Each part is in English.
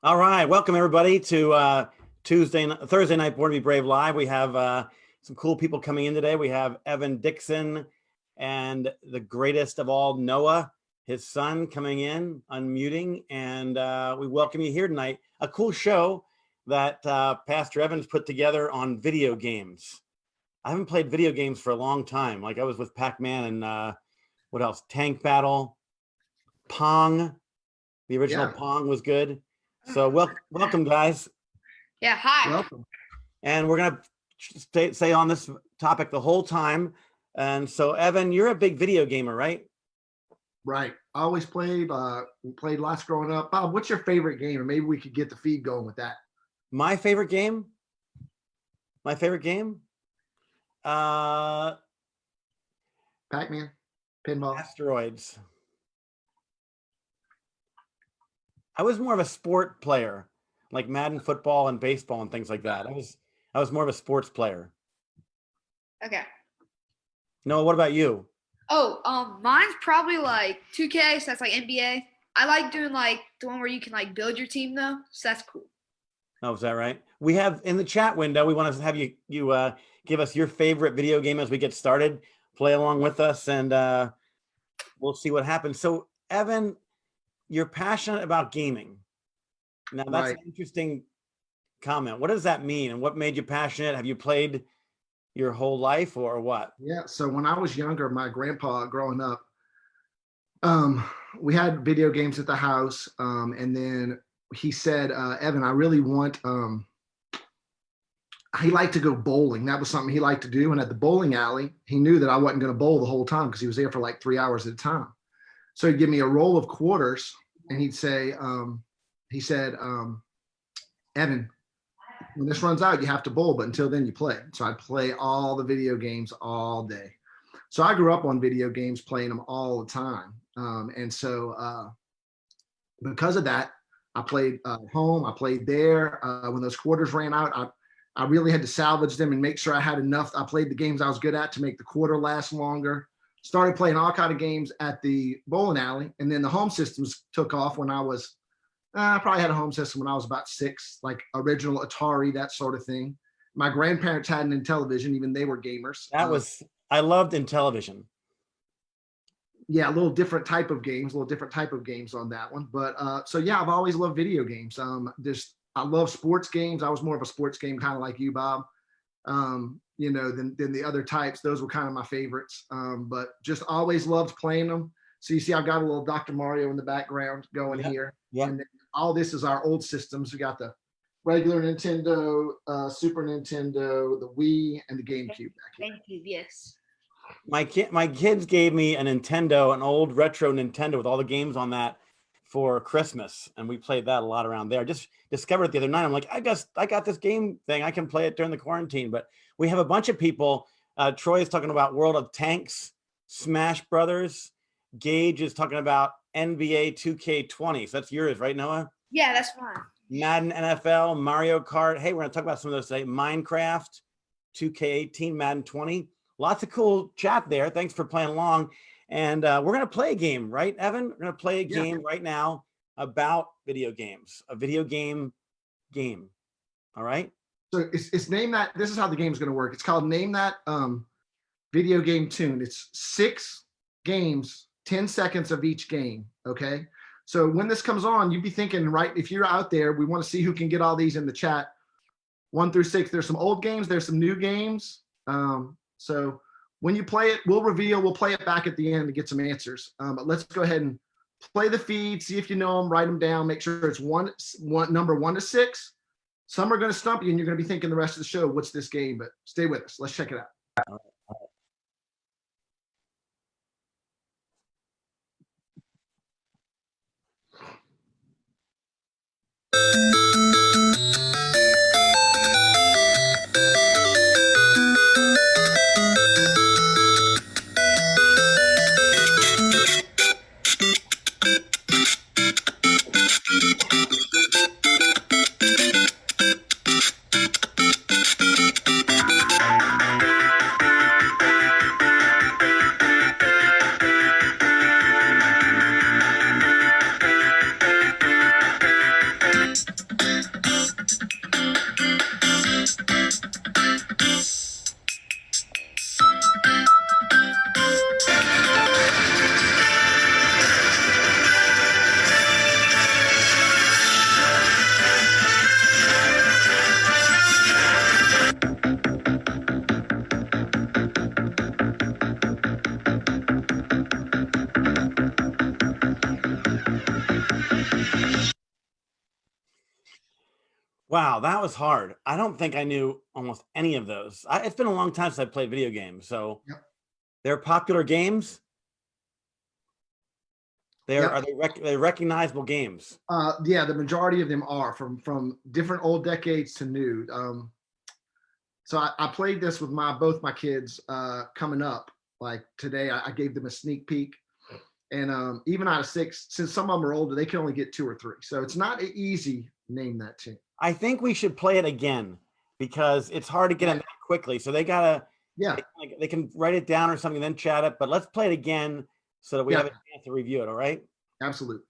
All right, welcome everybody to Thursday night Born to Be Brave Live. We have some cool people coming in today. We have Evan Dixon and the greatest of all, Noah, his son, coming in, unmuting, and we welcome you here tonight. A cool show that Pastor Evans put together on video games. I haven't played video games for a long time. Like I was with Pac-Man and what else? Tank Battle, Pong. The original Pong was good. So welcome, guys. Yeah, hi. Welcome. And we're going to stay on this topic the whole time. And so, Evan, you're a big video gamer, right? Right. I always played. Played lots growing up. Bob, what's your favorite game? And maybe we could get the feed going with that. My favorite game? Pac-Man, pinball, asteroids. I was more of a sport player, like Madden football and baseball and things like that. I was more of a sports player. Okay. Noah, what about you? Oh, mine's probably like 2K, so that's like NBA. I like doing like the one where you can like build your team though, so that's cool. Oh, is that right? We have in the chat window, we want to have you give us your favorite video game as we get started. Play along with us, and we'll see what happens. So, Evan, you're passionate about gaming. Now, that's an interesting comment. What does that mean, and what made you passionate? Have you played your whole life, or what? Yeah. So when I was younger, my grandpa growing up, we had video games at the house, and then he said, Evan, I really want. He liked to go bowling. That was something he liked to do. And at the bowling alley, he knew that I wasn't going to bowl the whole time because he was there for like 3 hours at a time. So he'd give me a roll of quarters, and he'd say, he said, Evan, when this runs out, you have to bowl, but until then you play. So I'd play all the video games all day. So I grew up on video games, playing them all the time. And so because of that, I played home, I played there. When those quarters ran out, I really had to salvage them and make sure I had enough. I played the games I was good at to make the quarter last longer. Started playing all kind of games at the bowling alley. And then the home systems took off when I was, I probably had a home system when I was about 6, like original Atari, that sort of thing. My grandparents had an Intellivision, even they were gamers. I loved Intellivision. Yeah, a little different type of games on that one. But so yeah, I've always loved video games. I love sports games. I was more of a sports game, kind of like you, Bob. Than the other types. Those were kind of my favorites. But just always loved playing them. So you see, I've got a little Dr. Mario in the background going here. Yeah. And all this is our old systems. We got the regular Nintendo, Super Nintendo, the Wii, and the GameCube back here. GameCube, yes. My kids gave me a Nintendo, an old retro Nintendo with all the games on that for Christmas, and we played that a lot around there. Just discovered it the other night. I'm like, I got this game thing. I can play it during the quarantine. But we have a bunch of people. Troy is talking about World of Tanks, Smash Brothers. Gage is talking about NBA 2K20. So that's yours, right, Noah? Yeah, that's mine. Madden NFL, Mario Kart. Hey, we're going to talk about some of those today. Minecraft, 2K18, Madden 20. Lots of cool chat there. Thanks for playing along. And we're going to play a game, right, Evan? We're going to play a game right now about video games, a video game. All right? So it's Name That. This is how the game's going to work. It's called Name That Video Game Tune. It's 6 games, 10 seconds of each game, okay? So when this comes on, you'd be thinking, right, if you're out there, we want to see who can get all these in the chat. 1 through 6, there's some old games, there's some new games. So when you play it, we'll play it back at the end to get some answers. But let's go ahead and play the feed, see if you know them, write them down, make sure it's number 1 to 6. Some are going to stump you and you're going to be thinking the rest of the show, what's this game? But stay with us. Let's check it out. Wow, that was hard. I don't think I knew almost any of those. It's been a long time since I played video games, so Yep. they're popular games. Yep. They're recognizable games. Yeah, the majority of them are from different old decades to new. So I played this with both my kids coming up. Like today, I gave them a sneak peek, and even out of 6, since some of them are older, they can only get 2 or 3. So it's not an easy name that tune. I think we should play it again because it's hard to get them that quickly. So they gotta, Yeah, they can write it down or something, then chat it. But let's play it again so that we Yeah. have a chance to review it. All right. absolutely.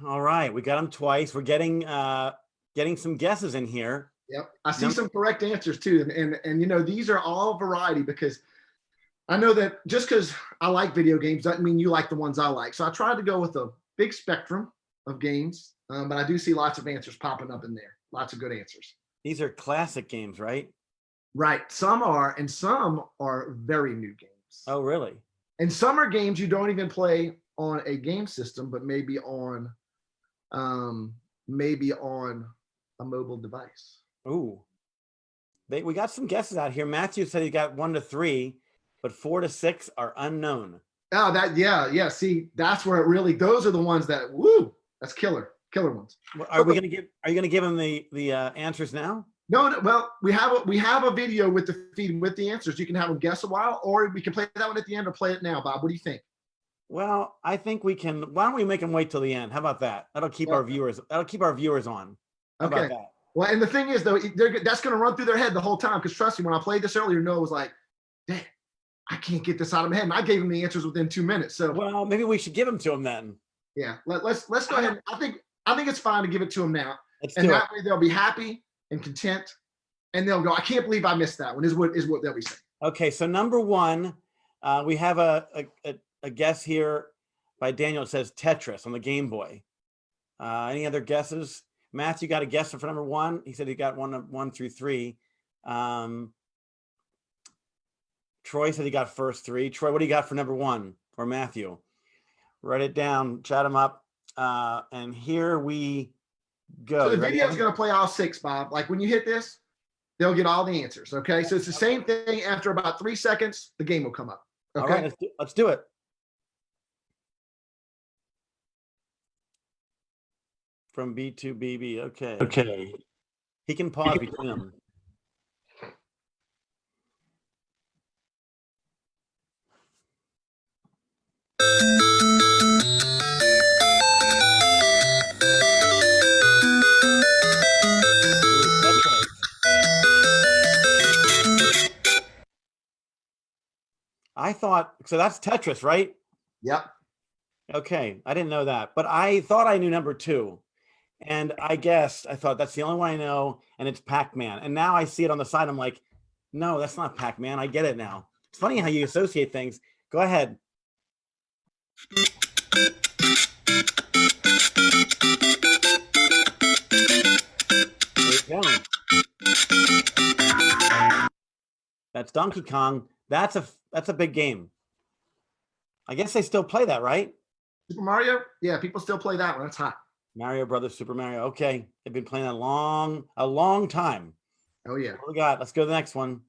All right, we got them twice. We're getting some guesses in here. Yep. I see some correct answers too. And these are all variety because I know that just because I like video games doesn't mean you like the ones I like. So I tried to go with a big spectrum of games, but I do see lots of answers popping up in there. Lots of good answers. These are classic games, right? Right. Some are, and some are very new games. Oh, really? And some are games you don't even play on a game system, but maybe on a mobile device. Ooh. We got some guesses out here. Matthew said he got 1 to 3, but 4 to 6 are unknown. Oh, yeah. See, that's where it really, those are the ones that, that's killer ones. Are you gonna give him the answers now? No, well, we have a video with the feed with the answers. You can have them guess a while, or we can play that one at the end or play it now. Bob, what do you think? Well, I think we can. Why don't we make them wait till the end? How about that? That'll keep our viewers on. How about that? Well, and the thing is, though, that's going to run through their head the whole time. Because trust me, when I played this earlier, Noah was like, "Dad, I can't get this out of my head," and I gave him the answers within 2 minutes. So, well, maybe we should give them to him then. Yeah, let's go ahead. I think it's fine to give it to them now, and that way they'll be happy and content, and they'll go, "I can't believe I missed that one." Is what they'll be saying. Okay, so number 1, we have a guess here by Daniel. It says Tetris on the Game Boy. Any other guesses? Matthew got a guess for number 1. He said he got 1 through 3. Troy said he got first 3. Troy, what do you got for number 1? Or Matthew? Write it down, chat them up. And here we go. So the video is going to play all 6, Bob. Like when you hit this, they'll get all the answers. Okay. So it's the same thing. After about 3 seconds, the game will come up. Okay. All right, let's do it. From B2BB. Okay. He can pause between them. I thought, so that's Tetris, right? Yep. Okay, I didn't know that, but I thought I knew number 2. And I thought that's the only one I know, and it's Pac-Man. And now I see it on the side. I'm like, no, that's not Pac-Man. I get it now. It's funny how you associate things. Go ahead. There you go. That's Donkey Kong. That's a big game. I guess they still play that, right? Super Mario? Yeah, people still play that one. That's hot. Mario Brothers, Super Mario. Okay, they've been playing that a long time. Oh yeah. What we got? Let's go to the next one.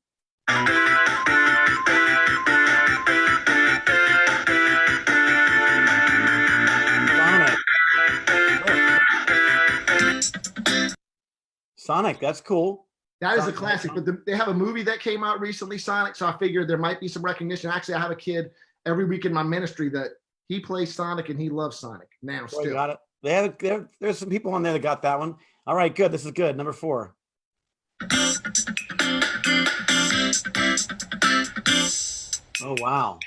Sonic, that's cool. That is a classic, but they have a movie that came out recently, Sonic, so I figured there might be some recognition. Actually, I have a kid every week in my ministry that he plays Sonic and he loves Sonic now still. Got it. There's some people on there that got that one. All right, good. This is good. Number 4. Oh, wow.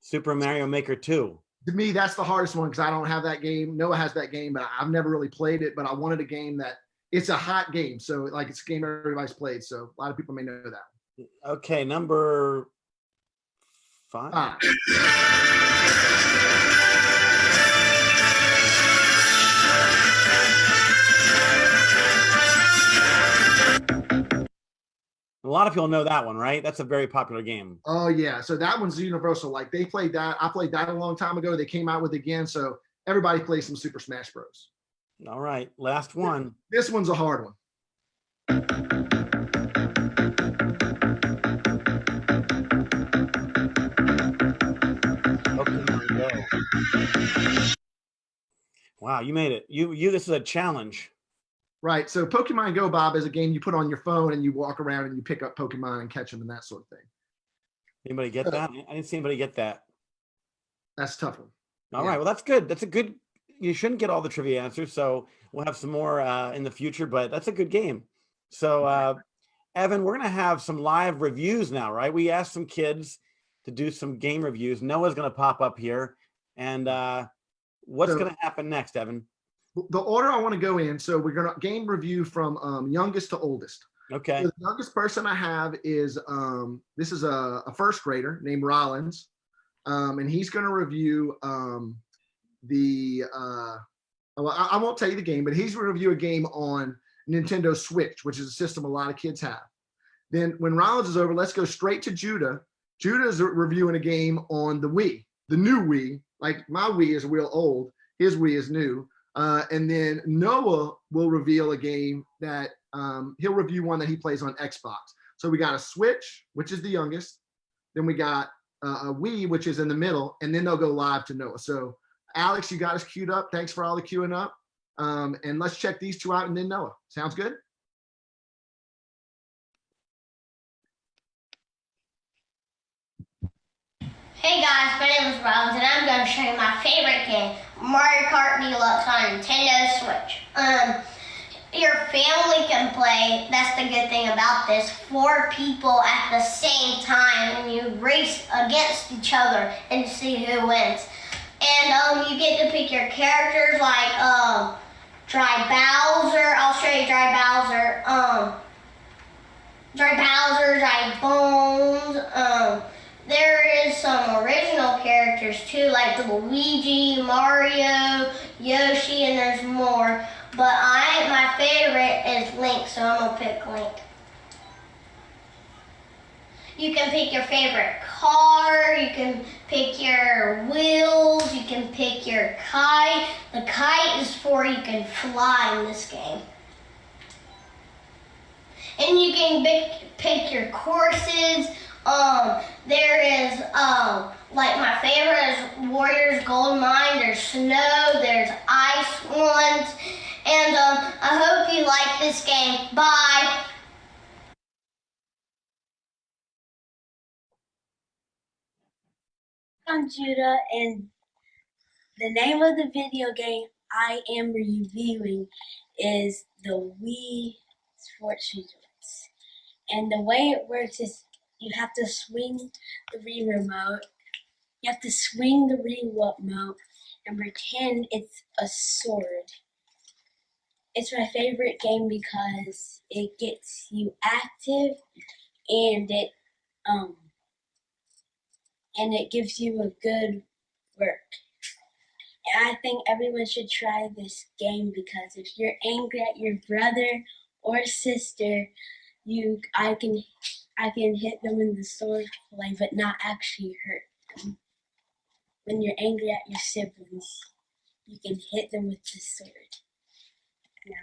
Super Mario Maker 2. To me, that's the hardest one because I don't have that game. Noah has that game, but I've never really played it. But I wanted a game that it's a hot game. So like it's a game everybody's played. So a lot of people may know that. Okay, number 5. A lot of people know that one, right? That's a very popular game. Oh yeah, so that one's universal. Like they played that. I played that a long time ago. They came out with it again, so everybody plays some Super Smash Bros. All right, last one. This one's a hard one. Wow, you made it. You. This is a challenge. Right. So Pokemon Go, Bob, is a game you put on your phone and you walk around and you pick up Pokemon and catch them and that sort of thing. Anybody get that? I didn't see anybody get that. That's a tough one. All right. Well, that's good. That's a good. You shouldn't get all the trivia answers, so we'll have some more in the future. But that's a good game. So, Evan, we're gonna have some live reviews now, right? We asked some kids to do some game reviews. Noah's gonna pop up here, and what's gonna happen next, Evan? The order I want to go in. So we're gonna game review from youngest to oldest. Okay. So the youngest person I have is this is a first grader named Rollins, and he's going to review well, I won't tell you the game, but he's going to review a game on Nintendo Switch, which is a system a lot of kids have. Then when Rollins is over, let's go straight to Judah. Judah's reviewing a game on the Wii, the new Wii. Like my Wii is real old, his Wii is new. And then Noah will reveal a game that he'll review one that he plays on Xbox. So we got a Switch, which is the youngest. Then we got a Wii, which is in the middle. And then they'll go live to Noah. So Alex, you got us queued up. Thanks for all the queuing up. And let's check these two out and then Noah. Sounds good? Hey guys, my name is Rollins and I'm going to show you my favorite game, Mario Kart Deluxe on Nintendo Switch. Your family can play, that's the good thing about this, 4 people at the same time and you race against each other and see who wins. And you get to pick your characters like Dry Bowser, I'll show you Dry Bowser, Dry Bones, there is some original characters too, like Luigi, Mario, Yoshi, and there's more. But my favorite is Link, so I'm gonna pick Link. You can pick your favorite car, you can pick your wheels, you can pick your kite. The kite is for you can fly in this game. And you can pick your courses. There is, like my favorite is Warriors Gold Mine, there's snow, there's ice ones, and I hope you like this game. Bye. I'm Judah, and the name of the video game I am reviewing is the Wii Sports Resorts. And the way it works is you have to swing the Wii remote. You have to swing the Wii remote and pretend it's a sword. It's my favorite game because it gets you active and it gives you a good work. And I think everyone should try this game because if you're angry at your brother or sister, I can hit them in the sword play, but not actually hurt them. When you're angry at your siblings, you can hit them with the sword. Yeah.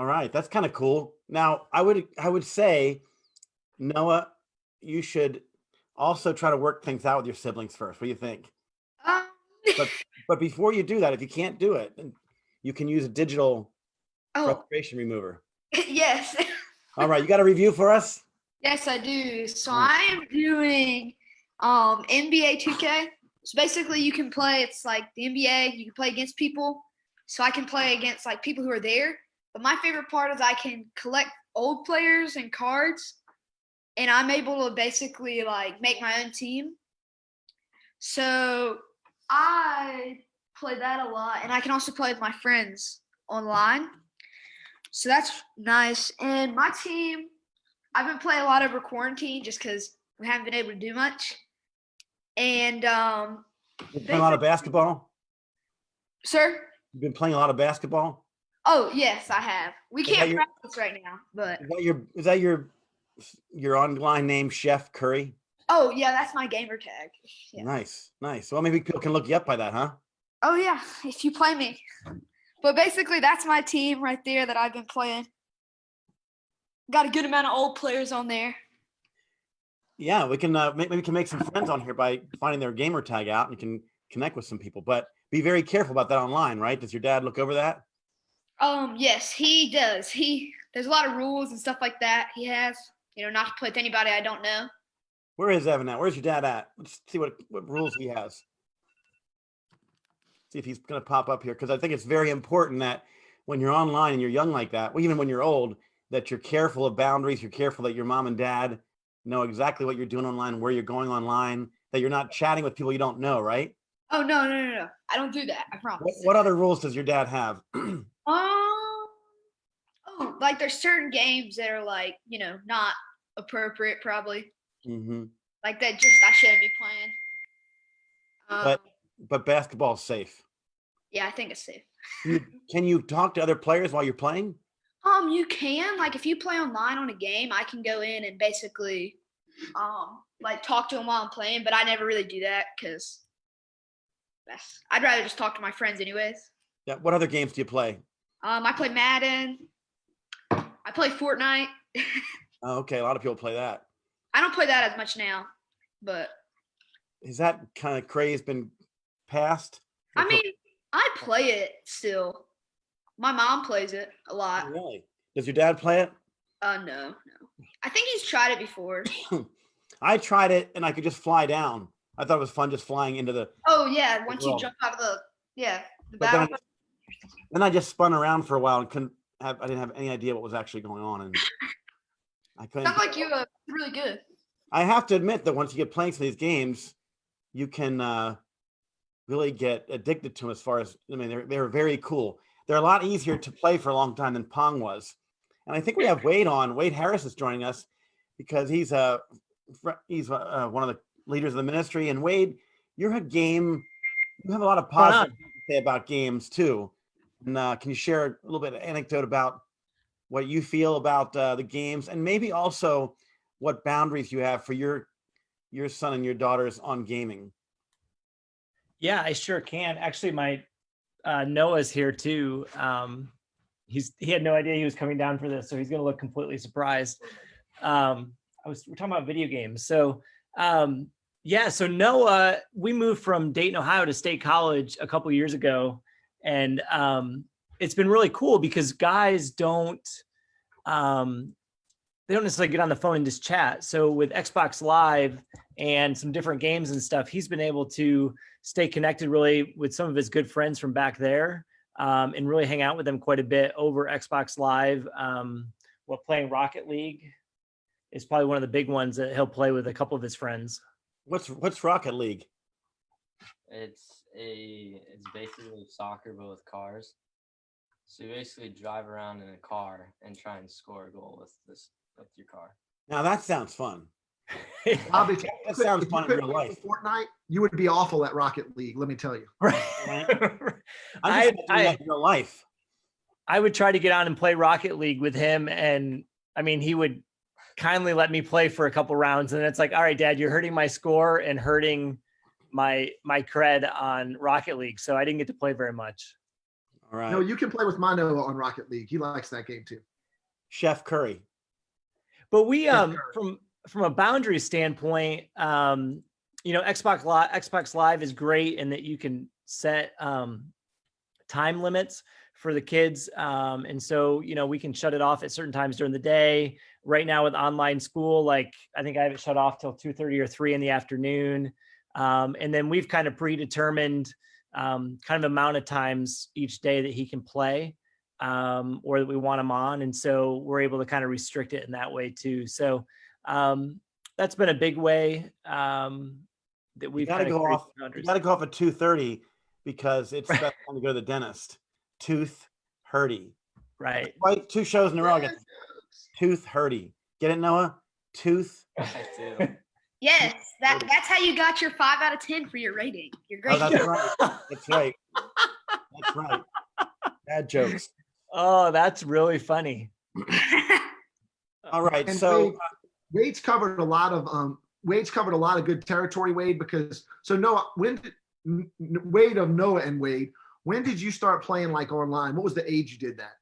All right, that's kind of cool. Now, I would say, Noah, you should also try to work things out with your siblings first. What do you think? Um, But before you do that, if you can't do it, then you can use a digital oh, frustration remover. yes. All right, you got a review for us? Yes, I do. So Nice. I am doing NBA 2K. So basically you can play, it's like the NBA, you can play against people. So I can play against like people who are there. But my favorite part is I can collect old players and cards, and I'm able to basically like make my own team. So I play that a lot, and I can also play with my friends online. So that's nice. And my team, I've been playing a lot over quarantine just because we haven't been able to do much. And You've been playing a lot of basketball? sir? You've been playing a lot of basketball? Oh yes, I have. We Is that can't your- practice right now, but Is that your online name, Chef Curry? oh yeah, that's my gamer tag. Yeah. Nice, nice. Well, maybe people can look you up by that, huh? Oh yeah, if you play me. But basically, that's my team right there that I've been playing. Got a good amount of old players on there. Yeah, we can maybe we can make some friends on here by finding their gamer tag out, and you can connect with some people. But be very careful about that online, right? Does your dad look over that? Yes, he does. There's a lot of rules and stuff like that. He has, not to play with anybody I don't know. Where is Evan at? Where's your dad at? Let's see what rules he has. See if he's going to pop up here, because I think it's very important that when you're online and you're young like that, well, even when you're old, that you're careful of boundaries. You're careful that your mom and dad know exactly what you're doing online, where you're going online, that you're not chatting with people you don't know, right? Oh no. I don't do that. I promise. What other rules does your dad have? Like there's certain games that are like, not appropriate probably. Mm-hmm. Like that I shouldn't be playing. But basketball's safe. Yeah, I think it's safe. Can you talk to other players while you're playing? You can, like if you play online on a game, I can go in and basically like talk to them while I'm playing, but I never really do that because I'd rather just talk to my friends anyways. Yeah. What other games do you play? I play Madden. I play Fortnite. Oh, okay, a lot of people play that. I don't play that as much now, but Is that kind of craze been passed? I mean, I play it still. My mom plays it a lot. Really? Does your dad play it? No. I think he's tried it before. I tried it and I could just fly down. I thought it was fun just flying into the. Oh yeah, once you Well, jump out of the But battle. then I just spun around for a while and I didn't have any idea what was actually going on, and I couldn't. Sounds like you really good. I have to admit that once you get playing some of these games, you can really get addicted to them. As far as they're very cool. They're a lot easier to play for a long time than Pong was. And I think we have Wade on. Wade Harris is joining us because he's one of the leaders of the ministry. And Wade, you have a lot of positive to say about games too. And can you share a little bit of anecdote about what you feel about the games, and maybe also what boundaries you have for your son and your daughters on gaming? Yeah, I sure can. Actually, my Noah's here too. He had no idea he was coming down for this, so he's going to look completely surprised. We're talking about video games. So so Noah, we moved from Dayton, Ohio to State College a couple years ago, and it's been really cool because guys don't necessarily get on the phone and just chat. So with Xbox Live and some different games and stuff, he's been able to stay connected really with some of his good friends from back there, and really hang out with them quite a bit over Xbox Live. Playing Rocket League is probably one of the big ones that he'll play with a couple of his friends. What's Rocket League? It's basically soccer but with cars. So you basically drive around in a car and try and score a goal with your car. Now that sounds fun. Bobby, That sounds fun in real life. Fortnite, you would be awful at Rocket League, let me tell you. Right. I'm just doing that in real life. I would try to get on and play Rocket League with him, and he would kindly let me play for a couple rounds, and it's like, all right, Dad, you're hurting my score and hurting my cred on Rocket League, so I didn't get to play very much. All right. No, you can play with my Noah on Rocket League. He likes that game too. Chef Curry. But we Yes, from a boundary standpoint, Xbox Live is great in that you can set time limits for the kids. And so, we can shut it off at certain times during the day. Right now with online school, like I think I have it shut off till 2:30 or 3 in the afternoon. And then we've kind of predetermined kind of amount of times each day that he can play or that we want him on. And so we're able to kind of restrict it in that way too. So that's been a big way that we've got to go off. You got to go off at 2:30 because it's the best time to go to the dentist. Tooth hurty. Right. Right. 2 shows in a row. I get tooth hurty. Get it, Noah? Tooth. I do. Yes, that's how you got your 5 out of 10 for your rating. Your Oh, grade. that's right. That's right. That's right. Bad jokes. Oh, that's really funny. All right. And So Wade's covered a lot of good territory, Wade, because so Noah, Wade of Noah and Wade, when did you start playing like online? What was the age you did that?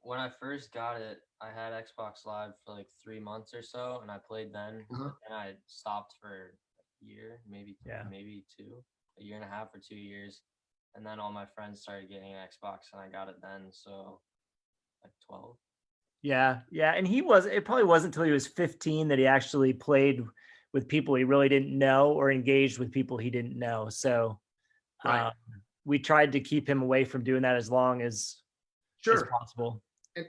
When I first got it, I had Xbox Live for like 3 months or so, and I played then. Uh-huh. And I stopped for a year, maybe 2, a year and a half or 2 years. And then all my friends started getting an Xbox, and I got it then. So like 12. Yeah. And it probably wasn't until he was 15 that he actually played with people he really didn't know or engaged with people he didn't know. So Right. We tried to keep him away from doing that as long as possible.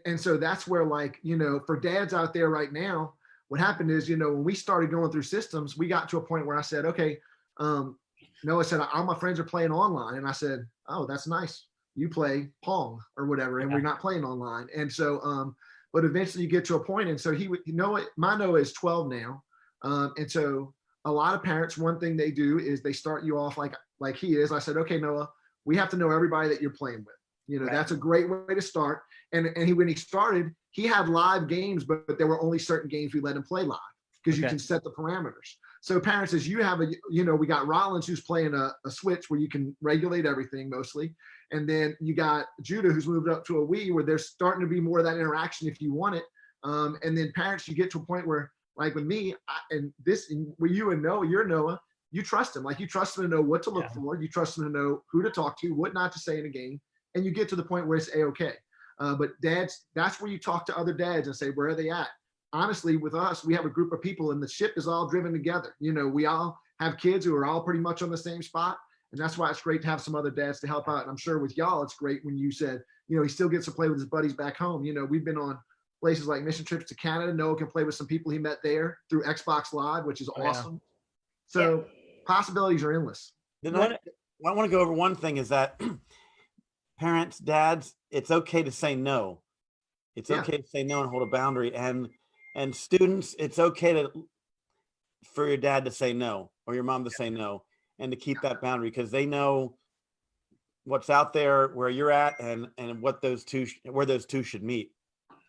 And so that's where, like, for dads out there right now, what happened is, when we started going through systems, we got to a point where I said, okay, Noah said, all my friends are playing online. And I said, oh, that's nice. You play Pong or whatever, and we're not playing online. And so, but eventually you get to a point. And so my Noah is 12 now. And so a lot of parents, one thing they do is they start you off like he is. I said, okay, Noah, we have to know everybody that you're playing with. Right. That's a great way to start. And when he started, he had live games, but there were only certain games we let him play live because you can set the parameters. So parents, as you have we got Rollins who's playing a Switch where you can regulate everything mostly. And then you got Judah who's moved up to a Wii where there's starting to be more of that interaction if you want it. And then parents, you get to a point where, like with me, where you and Noah, you're Noah, you trust him. Like you trust him to know what to look for. You trust him to know who to talk to, what not to say in a game. And you get to the point where it's A-okay. But dads, that's where you talk to other dads and say, where are they at? Honestly, with us, we have a group of people and the ship is all driven together. We all have kids who are all pretty much on the same spot. And that's why it's great to have some other dads to help out. And I'm sure with y'all, it's great when you said, he still gets to play with his buddies back home. We've been on places like mission trips to Canada. Noah can play with some people he met there through Xbox Live, which is awesome. So possibilities are endless. I want to go over one thing is that parents, dads, it's okay to say no. It's okay to say no and hold a boundary. And students, it's okay for your dad to say no or your mom to say no and to keep that boundary because they know what's out there, where you're at, and where those two should meet.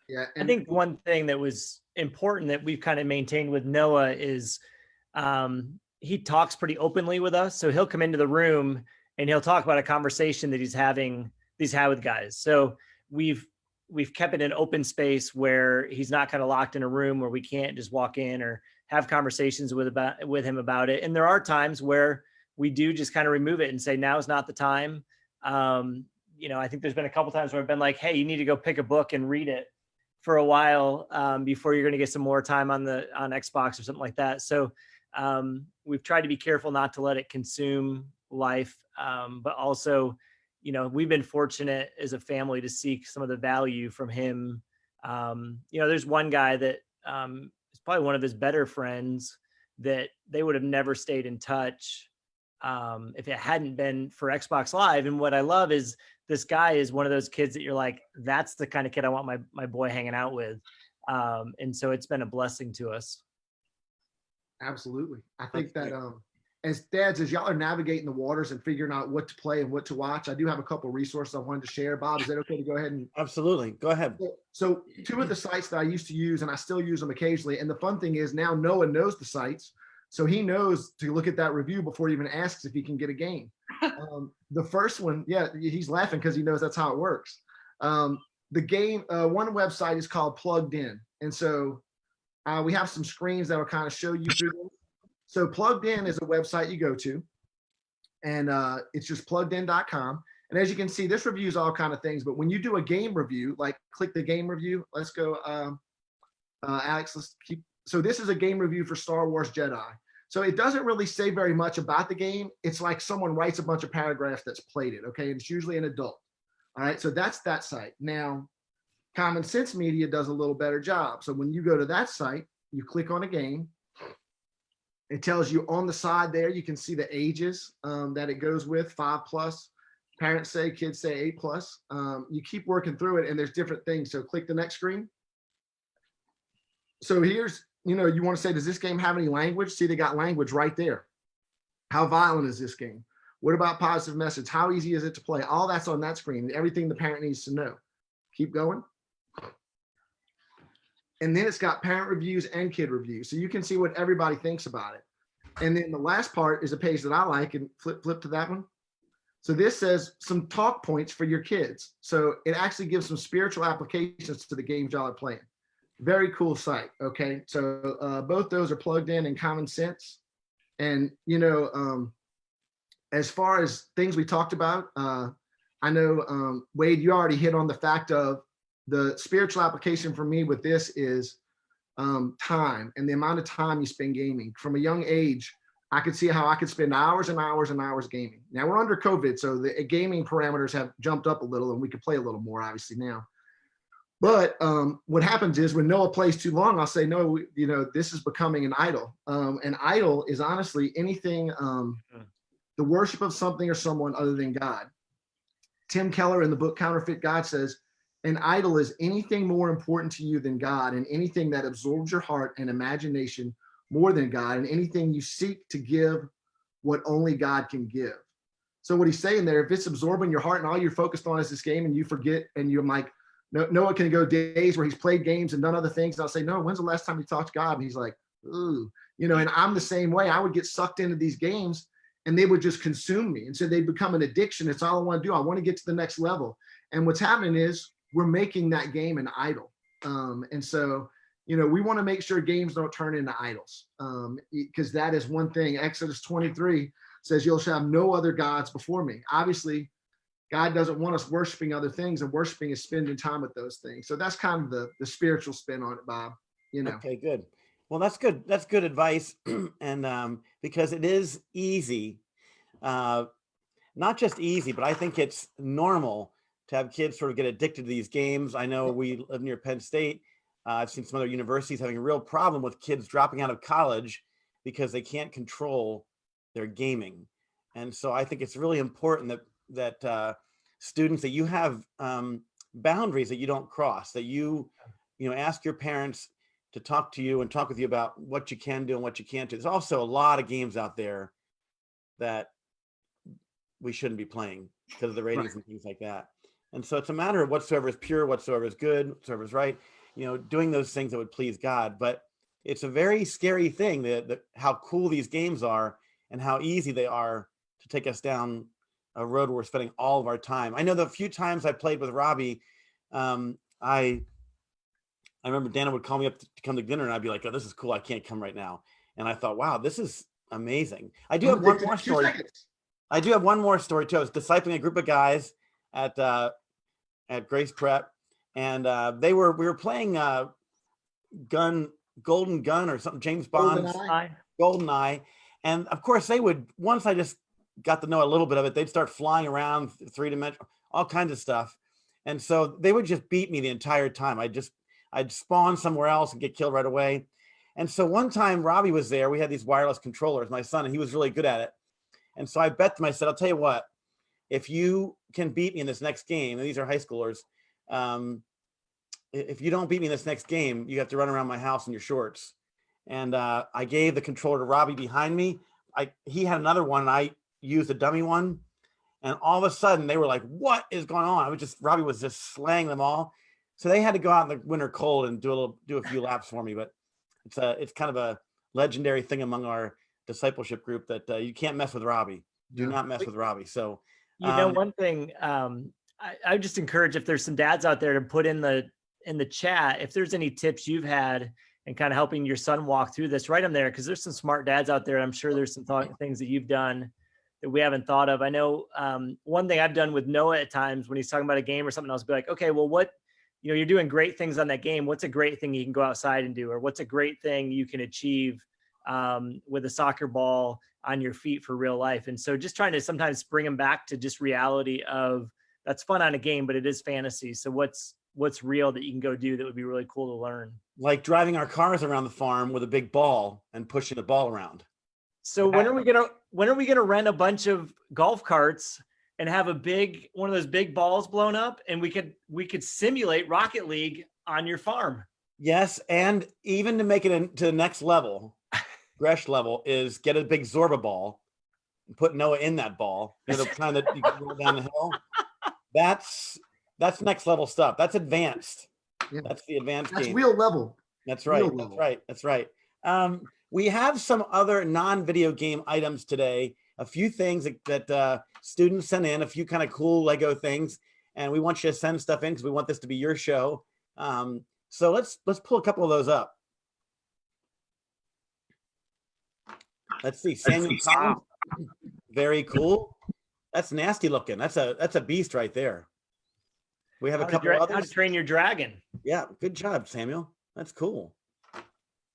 Yeah, I think one thing that was important that we've kind of maintained with Noah is he talks pretty openly with us. So he'll come into the room and he'll talk about a conversation that he's had with guys. So we've kept it an open space where he's not kind of locked in a room where we can't just walk in or have conversations with him about it. And there are times where we do just kind of remove it and say, now is not the time. I think there's been a couple times where I've been like, hey, you need to go pick a book and read it for a while before you're going to get some more time on Xbox or something like that. So we've tried to be careful not to let it consume life. But also, we've been fortunate as a family to seek some of the value from him. There's one guy that is probably one of his better friends that they would have never stayed in touch if it hadn't been for Xbox Live. And what I love is this guy is one of those kids that you're like, that's the kind of kid I want my boy hanging out with. And so it's been a blessing to us. Absolutely. I think that as dads, as y'all are navigating the waters and figuring out what to play and what to watch, I do have a couple of resources I wanted to share. Bob, is that okay to go ahead and? Absolutely. Go ahead. So 2 of the sites that I used to use, and I still use them occasionally. And the fun thing is now Noah knows the sites. So he knows to look at that review before he even asks if he can get a game. The first one, yeah, he's laughing because he knows that's how it works. The game, one website is called Plugged In. And so we have some screens that will kind of show you through this. So Plugged In is a website you go to, and it's just pluggedin.com. And as you can see, this reviews all kind of things. But when you do a game review, like click the game review. Let's go, Alex. Let's keep. So this is a game review for Star Wars Jedi. So it doesn't really say very much about the game. It's like someone writes a bunch of paragraphs that's played it. Okay, and it's usually an adult. All right, so that's that site. Now, Common Sense Media does a little better job. So when you go to that site, you click on a game. It tells you on the side there, you can see the ages that it goes with, 5+. Parents say, kids say 8+. You keep working through it and there's different things. So click the next screen. So here's, you want to say, does this game have any language? See, they got language right there. How violent is this game? What about positive message? How easy is it to play? All that's on that screen, everything the parent needs to know. Keep going. And then it's got parent reviews and kid reviews. So you can see what everybody thinks about it. And then the last part is a page that I like, and flip to that one. So this says some talk points for your kids. So it actually gives some spiritual applications to the games y'all are playing. Very cool site. Okay. So both those are Plugged In and Common Sense. And, as far as things we talked about, I know, Wade, you already hit on the fact of the spiritual application for me with this is time and the amount of time you spend gaming. From a young age, I could see how I could spend hours and hours and hours gaming. Now we're under COVID, so the gaming parameters have jumped up a little and we could play a little more obviously now. But what happens is when Noah plays too long, I'll say, no, this is becoming an idol. An idol is honestly anything, the worship of something or someone other than God. Tim Keller in the book Counterfeit God says, an idol is anything more important to you than God, and anything that absorbs your heart and imagination more than God, and anything you seek to give what only God can give. So what he's saying there, if it's absorbing your heart and all you're focused on is this game and you forget and you're like, Noah can go days where he's played games and done other things. And I'll say, no, when's the last time you talked to God? And he's like, ooh, and I'm the same way. I would get sucked into these games and they would just consume me. And so they become an addiction. It's all I want to do. I want to get to the next level. And what's happening is we're making that game an idol. And so, we want to make sure games don't turn into idols, because that is one thing. Exodus 23 says, you'll have no other gods before me. Obviously, God doesn't want us worshiping other things, and worshiping is spending time with those things. So that's kind of the spiritual spin on it, Bob. Okay, good. Well, that's good. That's good advice. And because it is easy, not just easy, but I think it's normal to have kids sort of get addicted to these games. I know we live near Penn State. I've seen some other universities having a real problem with kids dropping out of college because they can't control their gaming. And so I think it's really important that students, that you have boundaries that you don't cross, that you ask your parents to talk to you and talk with you about what you can do and what you can't do. There's also a lot of games out there that we shouldn't be playing because of the ratings and things like that. And so it's a matter of whatsoever is pure, whatsoever is good, whatsoever is right, doing those things that would please God. But it's a very scary thing that how cool these games are and how easy they are to take us down a road where we're spending all of our time. I know the few times I played with Robbie, I remember Dana would call me up to come to dinner and I'd be like, oh, this is cool. I can't come right now. And I thought, wow, this is amazing. I do have one more story. I do have one more story too. I was discipling a group of guys at Grace Prep, and we were playing Golden Gun or something, James Bond's GoldenEye. And of course they would, once I just got to know a little bit of it, they'd start flying around 3-dimensional, all kinds of stuff. And so they would just beat me the entire time. I'd spawn somewhere else and get killed right away. And so one time Robbie was there, we had these wireless controllers, my son, and he was really good at it. And so I bet them, I said, I'll tell you what, if you can beat me in this next game, and these are high schoolers, if you don't beat me in this next game, you have to run around my house in your shorts. And I gave the controller to Robbie behind me. He had another one, and I used a dummy one. And all of a sudden, they were like, what is going on? Robbie was just slaying them all. So they had to go out in the winter cold and do a few laps for me. But it's kind of a legendary thing among our discipleship group that you can't mess with Robbie. Do Yeah. not mess with Robbie. So You know, one thing I just encourage, if there's some dads out there, to put in the chat if there's any tips you've had and kind of helping your son walk through this. Write them there, because there's some smart dads out there. I'm sure there's some things that you've done that we haven't thought of. I know one thing I've done with Noah at times when he's talking about a game or something else, be like, okay, well, what, you know, you're doing great things on that game. What's a great thing you can go outside and do? Or what's a great thing you can achieve with a soccer ball on your feet for real life? And so just trying to sometimes bring them back to just reality of, that's fun on a game, but it is fantasy. So what's real that you can go do that would be really cool to learn? like driving our cars around the farm with a big ball and pushing the ball around. So when are we gonna rent a bunch of golf carts and have one of those big balls blown up, and we could simulate Rocket League on your farm? Yes, and even to make it to the next level, Gresh level, is get a big Zorba ball and put Noah in that ball. You know, the kind that you can roll down the hill. That's next level stuff. That's advanced. Yeah. That's the advanced That's game. real level. That's right. real That's level. right. That's right. We have some other non-video game items today. A few things that students sent in, a few kind of cool Lego things, and we want you to send stuff in because we want this to be your show. So let's pull a couple of those up. Let's see, Samuel Collins. Very cool. That's nasty looking. That's a beast right there. We have a couple of How to others. Train Your Dragon. Yeah, good job, Samuel. That's cool.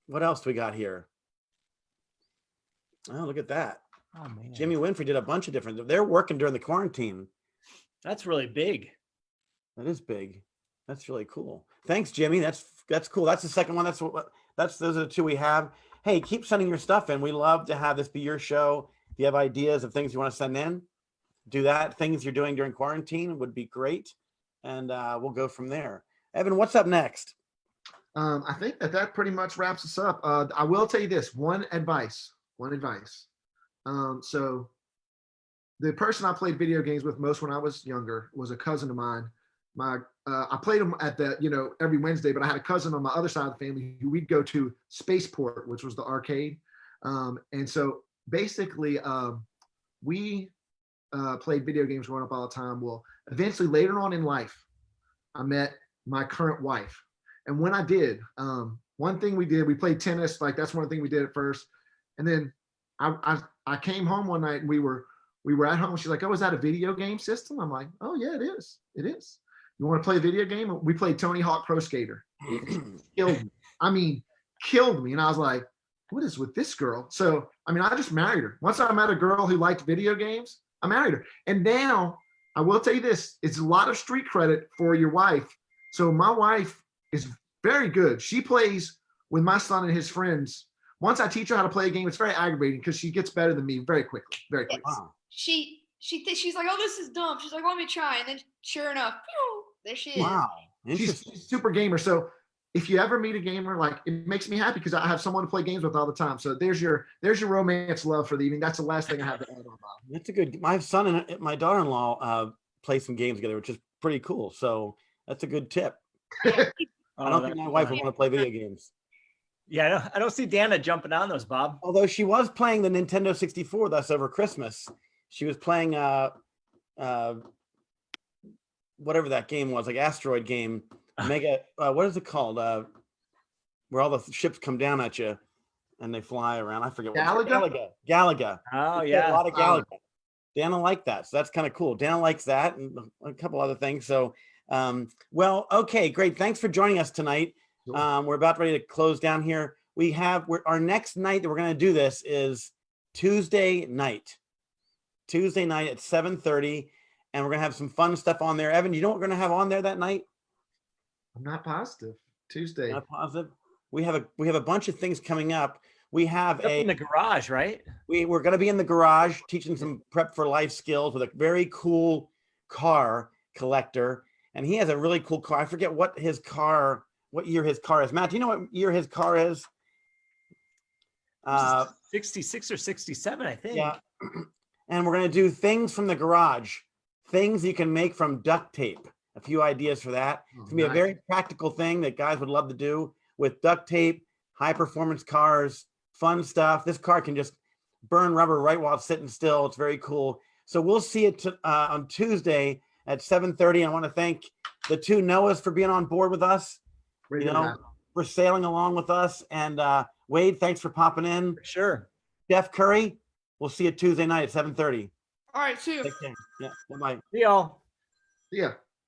What else do we got here? Oh, look at that. Oh man, Jimmy Winfrey did a bunch of different. They're working during the quarantine. that's really big. That is big. That's really cool. Thanks, Jimmy. That's cool. That's the second one. Those are the two we have. Hey, keep sending your stuff in. We love to have this be your show. If you have ideas of things you want to send in, do that. Things you're doing during quarantine would be great, and we'll go from there. Evan, what's up next? I think that pretty much wraps us up. I will tell you this, one advice. So the person I played video games with most when I was younger was a cousin of mine. I played them at every Wednesday, but I had a cousin on my other side of the family who we'd go to Spaceport, which was the arcade. And so basically we played video games growing up all the time. Well, eventually later on in life, I met my current wife. And when I did, one thing we did, we played tennis. Like that's one thing we did at first. And then I came home one night and we were at home. She's like, "Oh, is that a video game system?" I'm like, "Oh yeah, it is. It is. You want to play a video game?" We played Tony Hawk Pro Skater. Killed me. I mean, killed me. And I was like, what is with this girl? So, I mean, I just married her. Once I met a girl who liked video games, I married her. And now I will tell you this, it's a lot of street credit for your wife. So my wife is very good. She plays with my son and his friends. Once I teach her how to play a game, it's very aggravating because she gets better than me very quickly. Very quickly. Wow. She's like, "Oh, this is dumb." She's like, "Let me try," and then sure enough, pew, there she is. Wow. She's Interesting. a super gamer. So if you ever meet a gamer, like it makes me happy because I have someone to play games with all the time. So there's your romance love for the evening. That's the last thing I have to add on, Bob. That's a good. My son and my daughter-in-law play some games together, which is pretty cool. So that's a good tip. I don't think my wife would want to play video games. Yeah, I don't see Dana jumping on those, Bob. Although she was playing the Nintendo 64 with us over Christmas. She was playing whatever that game was, like asteroid game. Mega what is it called? Where all the ships come down at you and they fly around. I forget what Galaga. Oh We played yeah. a lot of Galaga. Dana liked that. So that's kind of cool. Dana likes that and a couple other things. So well, okay, great. Thanks for joining us tonight. We're about ready to close down here. Our next night that we're going to do this is Tuesday night at 7:30, and we're going to have some fun stuff on there. Evan, you know what we're going to have on there that night? I'm not positive. Tuesday. Not positive. We have a bunch of things coming up. We have in the garage, right? We're going to be in the garage teaching some prep for life skills with a very cool car collector, and he has a really cool car. I forget what year his car is. Matt, do you know what year his car is? 66 or 67, I think. Yeah. And we're going to do things from the garage, things you can make from duct tape. A few ideas for that. It's going to be a very practical thing that guys would love to do with duct tape, high performance cars, fun stuff. This car can just burn rubber right while it's sitting still. It's very cool. So we'll see it on Tuesday at 7:30. I want to thank the two Noahs for being on board with us, Very you good, know, Matt. for sailing along with us. And Wade, thanks for popping in. Sure. Jeff Curry, we'll see you Tuesday night at 7:30. All right, see you. Take care. Yeah, bye-bye. See y'all. Yeah.